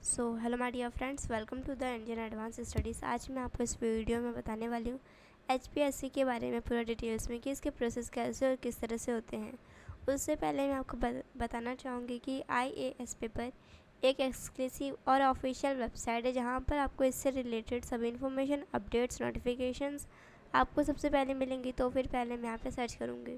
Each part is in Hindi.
Hello my dear friends, welcome to the Indian advance studies. आज मैं आपको इस वीडियो में बताने वाली हूँ एचपीएससी के बारे में पूरा डिटेल्स में कि इसके प्रोसेस कैसे और किस तरह से होते हैं। उससे पहले मैं आपको बताना चाहूँगी कि आईएएस पेपर एक एक्सक्लूसिव और ऑफिशियल वेबसाइट है जहाँ पर आपको इससे रिलेटेड सभी इन्फॉर्मेशन, अपडेट्स, नोटिफिकेशंस आपको सबसे पहले मिलेंगी। तो फिर पहले मैं यहाँ पर सर्च करूँगी।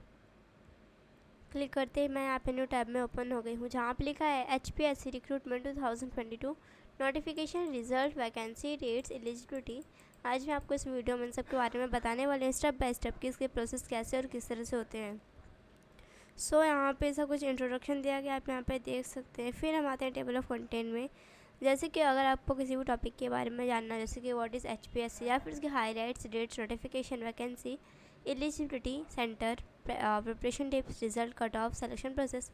क्लिक करते ही मैं यहाँ पे न्यू टैब में ओपन हो गई हूँ जहाँ पे लिखा है HPSC recruitment 2022 notification, result, vacancy, rates, eligibility. आज मैं आपको इस वीडियो में इन सब के बारे में बताने वाले हैं स्टेप बाय स्टेप कि इसके प्रोसेस कैसे और किस तरह से होते हैं। यहाँ पे ऐसा कुछ इंट्रोडक्शन दिया गया, आप यहाँ पे देख सकते हैं। फिर हम आते हैं टेबल ऑफ कंटेंट में। जैसे कि अगर आपको किसी भी टॉपिक के बारे में जानना है, जैसे कि व्हाट इज़ एचपीएससी या फिर इसके highlights, dates, notification, vacancy, eligibility, centre, preparation tips, result, cut off, selection process,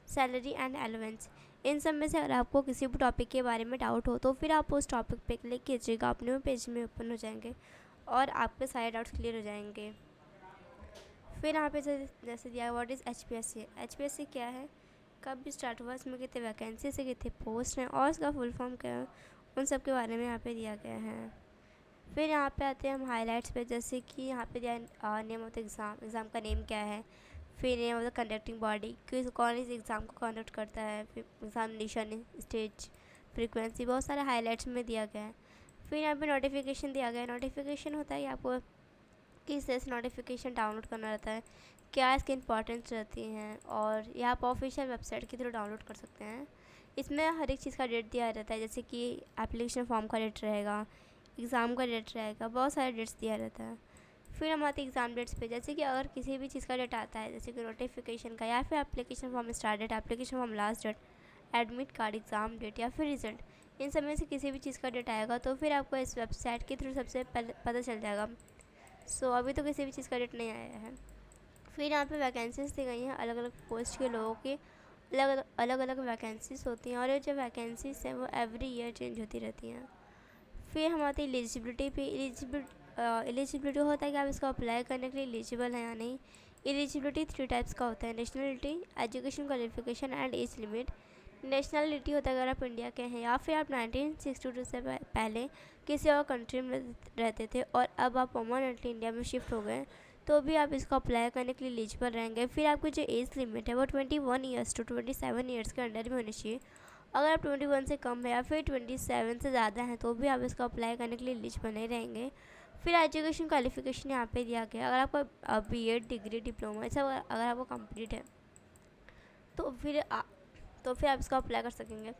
salary and allowance, इन सब में से अगर आपको किसी भी टॉपिक के बारे में डाउट हो तो फिर आप उस टॉपिक पे क्लिक कीजिएगा, अपने पेज में ओपन हो जाएंगे और आपके सारे डाउट्स क्लियर हो जाएंगे। फिर यहाँ पे जैसे दिया व्हाट इज़ एचपीएससी। एचपीएससी क्या है, कब स्टार्ट हुआ, इसमें कितने वैकेंसी से कितने पोस्ट हैं और इसका फुल फॉर्म क्या है, उन सब के बारे में यहाँ पे दिया गया है। फिर यहाँ पे आते हैं हम हाइलाइट्स पे। जैसे कि यहाँ पे दिया नेम ऑफ द एग्ज़ाम का नेम क्या है, फिर name of the conducting body, कौन इस एग्ज़ाम को कंडक्ट करता है, फिर एग्जामिनेशन स्टेज, फ्रीक्वेंसी, बहुत सारे हाइलाइट्स में दिया गया है। फिर यहाँ पे नोटिफिकेशन दिया गया है। नोटिफिकेशन होता है कि आपको किस तरह से नोटिफिकेशन डाउनलोड करना रहता है, क्या इसकी इंपॉर्टेंस रहती हैं, और यहाँ पर ऑफिशियल वेबसाइट के थ्रू डाउनलोड कर सकते हैं। इसमें हर एक चीज़ का डेट दिया रहता है, जैसे कि एप्लीकेशन फॉर्म का डेट रहेगा, एग्ज़ाम का डेट रहेगा, बहुत सारे डेट्स दिया रहता है। फिर हम आते हैं एग्ज़ाम डेट्स पे। जैसे कि अगर किसी भी चीज़ का डेट आता है, जैसे कि नोटिफिकेशन का या फिर application form start date, application form last date, admit card, exam date या फिर रिजल्ट, इन सब में से किसी भी चीज़ का डेट आएगा तो फिर आपको इस वेबसाइट के थ्रू सबसे पहले पता चल जाएगा। अभी तो किसी भी चीज़ का डेट नहीं आया है। फिर यहाँ पे वैकेंसीज दी गई हैं, अलग अलग पोस्ट के लोगों की अलग अलग वैकेंसीज होती हैं और ये जो वैकेंसीज हैं वो एवरी ईयर चेंज होती रहती हैं। फिर हम आते हैं एलिजिबिलिटी पे। एलिजिबिलिटी होता है कि आप इसको अप्लाई करने के लिए एलिजिबल हैं या नहीं। एलिजिबिलिटी 3 टाइप्स का होता है, nationality, education qualification and age limit. Nationality होता है अगर आप इंडिया के हैं या फिर आप 1962 से पहले किसी और कंट्री में रहते थे और अब आप परमानेंटली इंडिया में शिफ्ट हो गए तो भी आप इसको अप्लाई करने के लिए एलिजिबल रहेंगे। फिर आपकी जो एज लिमिट है वो 21 ईयर्स टू 27 ईयर्स के अंडर में होनी चाहिए। अगर आप 21 से कम है या फिर 27 से ज़्यादा हैं तो भी आप इसको अप्लाई करने के लिए एलिजिबल नहीं रहेंगे। फिर एजुकेशन क्वालिफिकेशन यहाँ पे दिया गया, अगर आपका बीएड, डिग्री, डिप्लोमा ये सब अगर आपको कंप्लीट है तो फिर आप इसको अप्लाई कर सकेंगे।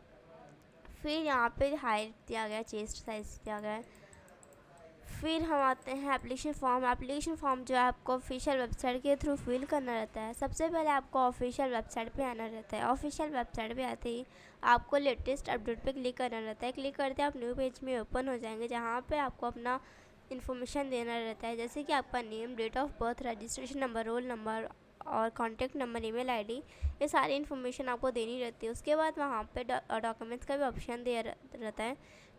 फिर यहाँ पे हाइट दिया गया, चेस्ट साइज दिया गया है। फिर हम आते हैं एप्लीकेशन फॉर्म। एप्लीकेशन फॉर्म जो है आपको ऑफिशियल वेबसाइट के थ्रू फिल करना रहता है। सबसे पहले आपको ऑफिशियल वेबसाइट पे आना रहता है। ऑफिशियल वेबसाइट पे आते ही आपको लेटेस्ट अपडेट पे क्लिक करना रहता है। क्लिक करते आप न्यू पेज में ओपन हो जाएंगे जहाँ पे आपको अपना इन्फॉर्मेशन देना रहता है, जैसे कि आपका name, date of birth, registration number, roll number और कॉन्टैक्ट नंबर, ईमेल आईडी, ये सारी इन्फॉर्मेशन आपको देनी रहती है। उसके बाद वहाँ पे डॉक्यूमेंट्स का भी ऑप्शन दिया रहता है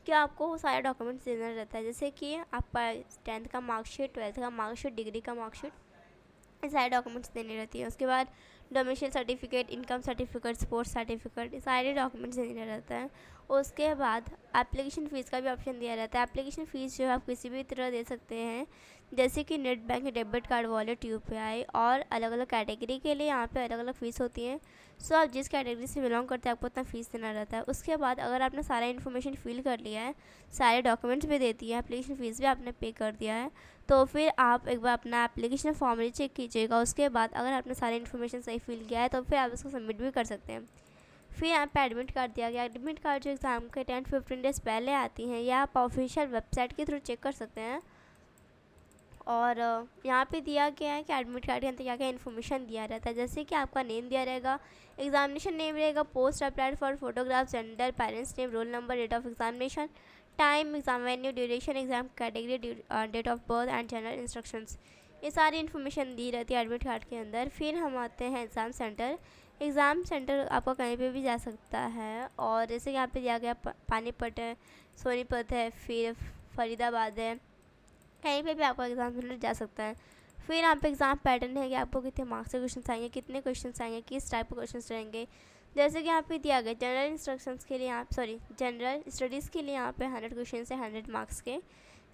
कि आपको वो सारे डॉक्यूमेंट्स देना रहता है, जैसे कि आपका 10th का मार्कशीट, 12th का मार्कशीट, डिग्री का मार्कशीट, ये सारे डॉक्यूमेंट्स देनी रहती है। उसके बाद domicile certificate, income certificate, sports certificate, ये सारे डॉक्यूमेंट्स देना रहता है। उसके बाद एप्लीकेशन फ़ीस का भी ऑप्शन दिया रहता है। एप्लीकेशन फ़ीस जो है आप किसी भी तरह दे सकते हैं, जैसे कि net bank, debit card, wallet, UPI, और अलग अलग कैटेगरी के लिए यहाँ पे अलग अलग फ़ीस होती है। आप जिस कैटेगरी से बिलोंग करते हैं आपको उतना फ़ीस देना रहता है। उसके बाद अगर आपने सारा इन्फॉर्मेशन फिल कर लिया है, सारे डॉक्यूमेंट्स भी देती है, एप्लीकेशन फ़ीस भी आपने पे कर दिया है, तो फिर आप एक बार अपना एप्लीकेशन फॉर्म रीचेक कीजिएगा। उसके बाद अगर आपने सारी इन्फॉर्मेशन सही फिल किया है तो फिर आप इसको सबमिट भी कर सकते हैं। फिर यहाँ पे एडमिट कार्ड दिया गया। एडमिट कार्ड जो एग्ज़ाम के 10-15 डेज़ पहले आती हैं, या आप ऑफिशियल वेबसाइट के थ्रू चेक कर सकते हैं। और यहाँ पे दिया गया है कि एडमिट कार्ड के अंदर क्या क्या इन्फॉर्मेशन दिया रहता है, जैसे कि आपका नेम दिया रहेगा, एग्जामिनेशन नेम रहेगा, post applied for, photograph, gender, parents name, roll number, date of examination, time, exam venue, duration, exam category, date of birth and general instructions, ये सारी इन्फॉर्मेशन दी रहती है एडमिट कार्ड के अंदर। फिर हम आते हैं एग्ज़ाम सेंटर। एग्ज़ाम सेंटर आपका कहीं पे भी जा सकता है, और जैसे यहाँ पे दिया गया पानीपत है, सोनीपत है, फिर फरीदाबाद है, कहीं पे भी आपका एग्ज़ाम सेंटर जा सकता है। फिर यहाँ पे एग्ज़ाम पैटर्न है कि आपको कितने मार्क्स के क्वेश्चन आएंगे, कितने क्वेश्चन आएंगे, किस टाइप के क्वेश्चन रहेंगे, जैसे कि यहाँ पे दिया गया जनरल इंस्ट्रक्शंस के लिए जनरल स्टडीज़ के लिए यहाँ पे 100 क्वेश्चन है 100 मार्क्स के।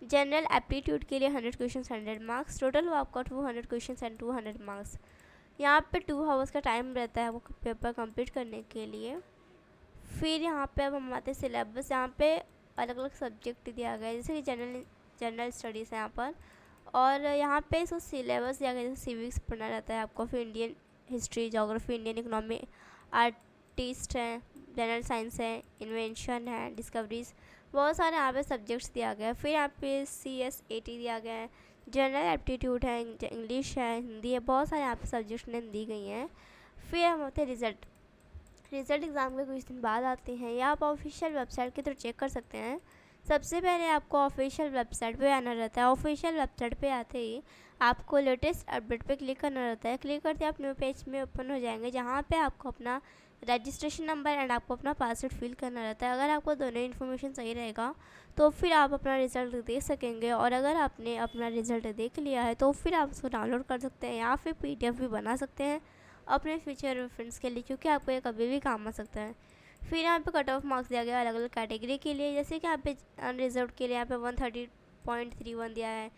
जनरल एप्टीट्यूड के लिए 100 क्वेश्चन 100 मार्क्स। टोटल वर्कआउट वो 100 क्वेश्चन एंड 200 मार्क्स। यहाँ पे 2 आवर्स का टाइम रहता है वो पेपर कंप्लीट करने के लिए। फिर यहाँ पे अब हम आते हैं सिलेबस। यहाँ पे अलग अलग सब्जेक्ट दिया गया है, जैसे कि जनरल स्टडीज़ है यहाँ पर। और यहाँ पे इसको सिलेबस दिया गया, जैसे सिविक्स पढ़ना रहता है आपको, फिर Indian history, geography, Indian economy, artist हैं, जनरल साइंस है, इन्वेंशन है, डिस्कवरीज, बहुत सारे यहाँ पे सब्जेक्ट्स दिया गया है। फिर यहाँ पे CSAT दिया गया है, जनरल एप्टीट्यूड है, इंग्लिश है, हिंदी है, बहुत सारे यहाँ पे सब्जेक्ट्स ने दी गई हैं। फिर हम होते हैं रिज़ल्ट एग्ज़ाम के कुछ दिन बाद आते हैं, या आप ऑफिशियल वेबसाइट के थ्रू चेक कर सकते हैं। सबसे पहले आपको ऑफिशियल वेबसाइट पे आना रहता है। ऑफिशियल वेबसाइट पे आते ही आपको लेटेस्ट अपडेट पे क्लिक करना रहता है। क्लिक करते आप न्यू पेज में ओपन हो जाएंगे, जहाँ पे आपको अपना रजिस्ट्रेशन नंबर एंड आपको अपना पासवर्ड फिल करना रहता है। अगर आपको दोनों इन्फॉर्मेशन सही रहेगा तो फिर आप अपना रिज़ल्ट देख सकेंगे, और अगर आपने अपना रिज़ल्ट देख लिया है तो फिर आप उसको डाउनलोड कर सकते हैं या फिर PDF भी बना सकते हैं अपने फ्यूचर रेफरेंस के लिए, क्योंकि आपको ये कभी भी काम आ सकता है। फिर यहाँ पे कट ऑफ मार्क्स दिया गया अलग अलग कैटेगरी के लिए, जैसे कि यहाँ पे अनरिजर्व के लिए यहाँ पे 130.31 दिया है,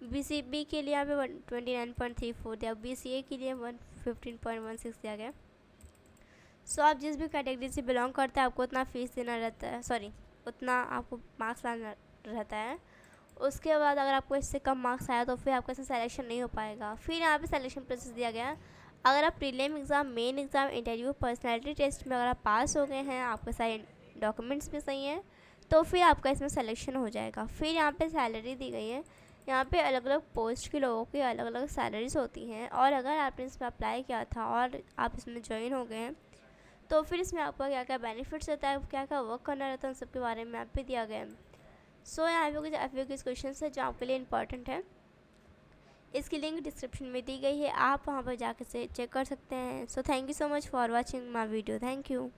BCB के लिए यहाँ पे 129.34 दिया, BCA के लिए 115.16 दिया गया। सो आप जिस भी कैटेगरी से बिलोंग करते हैं आपको उतना फीस देना रहता है, उतना आपको मार्क्स लाना रहता है। उसके बाद अगर आपको इससे कम मार्क्स आया तो फिर आपका इसमें सिलेक्शन नहीं हो पाएगा। फिर यहाँ पे सिलेक्शन प्रोसेस दिया गया है। अगर आप prelim exam, main exam, interview, personality test में अगर आप पास हो गए हैं, आपके सारे डॉक्यूमेंट्स भी सही हैं, तो फिर आपका इसमें सिलेक्शन हो जाएगा। फिर यहाँ पे सैलरी दी गई है। यहाँ पे अलग अलग पोस्ट के लोगों की अलग अलग सैलरीज होती हैं, और अगर आपने इसमें अप्लाई किया था और आप इसमें ज्वाइन हो गए हैं तो फिर इसमें आपका क्या क्या बेनिफिट्स रहता है, क्या क्या वर्क करना रहता है, उन सब के बारे में आप भी दिया गया है। सो यहाँ पे कुछ FAQ क्वेश्चन है जो आपके लिए इंपॉर्टेंट है। इसकी लिंक डिस्क्रिप्शन में दी गई है, आप वहाँ पर जाकर से चेक कर सकते हैं। So thank you so much for watching my video. Thank you.